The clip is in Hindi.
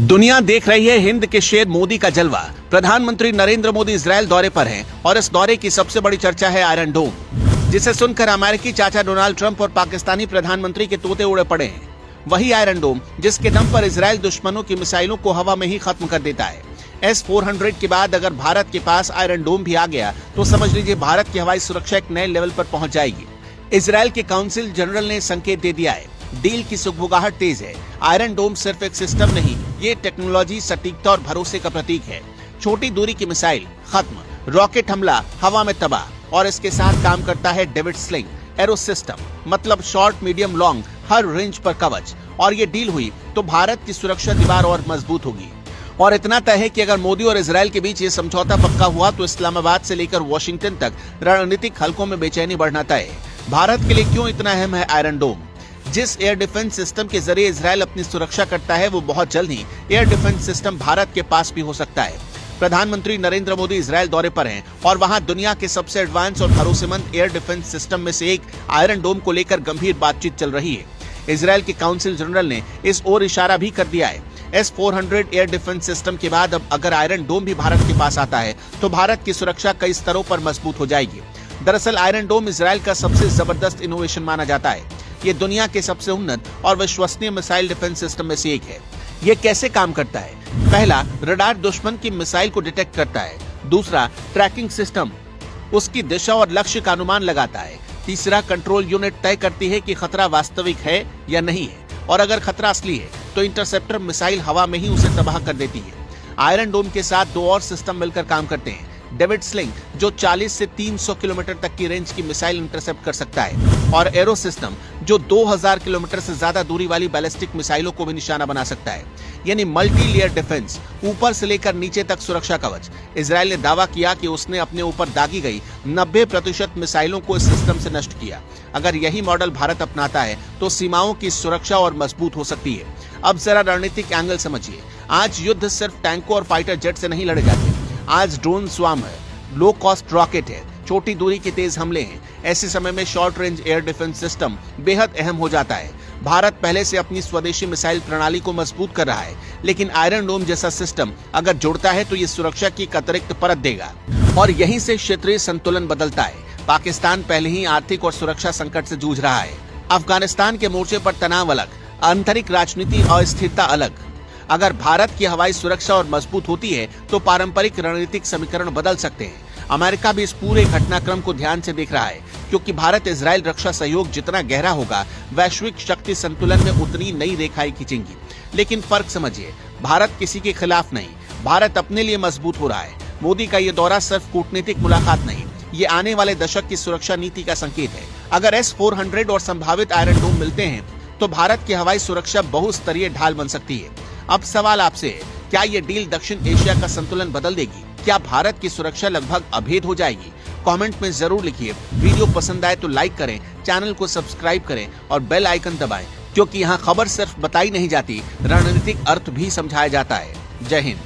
दुनिया देख रही है हिंद के शेर मोदी का जलवा। प्रधानमंत्री नरेंद्र मोदी इजरायल दौरे पर हैं और इस दौरे की सबसे बड़ी चर्चा है आयरन डोम, जिसे सुनकर अमेरिकी चाचा डोनाल्ड ट्रंप और पाकिस्तानी प्रधानमंत्री के तोते उड़े पड़े हैं। वही आयरन डोम जिसके दम पर इजरायल दुश्मनों की मिसाइलों को हवा में ही खत्म कर देता है। S-400 के बाद अगर भारत के पास आयरन डोम भी आ गया तो समझ लीजिए भारत की हवाई सुरक्षा एक नए लेवल पर पहुंच जाएगी। इजरायल के काउंसिल जनरल ने संकेत दे दिया है, डील की सुगबुगाहट तेज है। आयरन डोम सिर्फ एक सिस्टम नहीं, ये टेक्नोलॉजी, सटीकता और भरोसे का प्रतीक है। छोटी दूरी की मिसाइल खत्म, रॉकेट हमला हवा में तबाह, और इसके साथ काम करता है डेविड स्लिंग एरो सिस्टम, मतलब शॉर्ट मीडियम लॉन्ग हर रेंज पर कवच। और ये डील हुई तो भारत की सुरक्षा दीवार और मजबूत होगी। और इतना तय है कि अगर मोदी और इजरायल के बीच ये समझौता पक्का हुआ तो इस्लामाबाद से लेकर वॉशिंगटन तक रणनीतिक हलकों में बेचैनी बढ़ना तय है। भारत के लिए क्यों इतना अहम है आयरन डोम? जिस एयर डिफेंस सिस्टम के जरिए इजरायल अपनी सुरक्षा करता है वो बहुत जल्द ही एयर डिफेंस सिस्टम भारत के पास भी हो सकता है। प्रधानमंत्री नरेंद्र मोदी इजरायल दौरे पर हैं और वहां दुनिया के सबसे एडवांस और भरोसेमंद एयर डिफेंस सिस्टम में से एक आयरन डोम को लेकर गंभीर बातचीत चल रही है। इजरायल के काउंसिल जनरल ने इस ओर इशारा भी कर दिया है। S-400 एयर डिफेंस सिस्टम के बाद अब अगर आयरन डोम भी भारत के पास आता है तो भारत की सुरक्षा कई स्तरों पर मजबूत हो जाएगी। दरअसल आयरन डोम इजरायल का सबसे जबरदस्त इनोवेशन माना जाता है। ये दुनिया के सबसे उन्नत और विश्वसनीय मिसाइल डिफेंस सिस्टम में से एक है। ये कैसे काम करता है? पहला, रडार दुश्मन की मिसाइल को डिटेक्ट करता है। दूसरा, ट्रैकिंग सिस्टम उसकी दिशा और लक्ष्य का अनुमान लगाता है। तीसरा, कंट्रोल यूनिट तय करती है कि खतरा वास्तविक है या नहीं है, और अगर खतरा असली है तो इंटरसेप्टर मिसाइल हवा में ही उसे तबाह कर देती है। आयरन डोम के साथ दो और सिस्टम मिलकर काम करते हैं। डेविड स्लिंग जो 40 से 300 किलोमीटर तक की रेंज की मिसाइल इंटरसेप्ट कर सकता है, और एरो सिस्टम जो 2000 किलोमीटर से ज्यादा दूरी वाली बैलिस्टिक मिसाइलों को भी निशाना बना सकता है। यानी मल्टी लेयर डिफेंस, ऊपर से लेकर नीचे तक सुरक्षा कवच। इजरायल ने दावा किया कि उसने अपने ऊपर दागी गई 90% मिसाइलों को इस सिस्टम से नष्ट किया। अगर यही मॉडल भारत अपनाता है तो सीमाओं की सुरक्षा और मजबूत हो सकती है। अब जरा रणनीतिक एंगल समझिए। आज युद्ध सिर्फ टैंकों और फाइटर जेट से नहीं लड़े जाते। आज ड्रोन स्वाम है, लो कॉस्ट रॉकेट है, छोटी दूरी के तेज हमले हैं। ऐसे समय में short range air defence system बेहद अहम हो जाता है। भारत पहले से अपनी स्वदेशी मिसाइल प्रणाली को मजबूत कर रहा है, लेकिन आयरन डोम जैसा सिस्टम अगर जुड़ता है तो ये सुरक्षा की एक अतिरिक्त परत देगा, और यहीं से क्षेत्रीय संतुलन बदलता है। पाकिस्तान पहले ही आर्थिक और सुरक्षा संकट से जूझ रहा है। अफगानिस्तान के मोर्चे पर तनाव अलग, आंतरिक राजनीति अस्थिरता अलग। अगर भारत की हवाई सुरक्षा और मजबूत होती है तो पारंपरिक रणनीतिक समीकरण बदल सकते हैं। अमेरिका भी इस पूरे घटनाक्रम को ध्यान से देख रहा है, क्योंकि भारत इजरायल रक्षा सहयोग जितना गहरा होगा, वैश्विक शक्ति संतुलन में उतनी नई रेखाएं खींचेंगी। लेकिन फर्क समझिए, भारत किसी के खिलाफ नहीं, भारत अपने लिए मजबूत हो रहा है। मोदी का ये दौरा सिर्फ कूटनीतिक मुलाकात नहीं, ये आने वाले दशक की सुरक्षा नीति का संकेत है। अगर S-400 और संभावित आयरन डोम मिलते हैं तो भारत की हवाई सुरक्षा बहुस्तरीय ढाल बन सकती है। अब सवाल आपसे है, क्या ये डील दक्षिण एशिया का संतुलन बदल देगी? क्या भारत की सुरक्षा लगभग अभेद हो जाएगी? कमेंट में जरूर लिखिए। वीडियो पसंद आए तो लाइक करें, चैनल को सब्सक्राइब करें और बेल आइकन दबाएं, क्योंकि यहाँ खबर सिर्फ बताई नहीं जाती, रणनीतिक अर्थ भी समझाया जाता है। जय हिंद।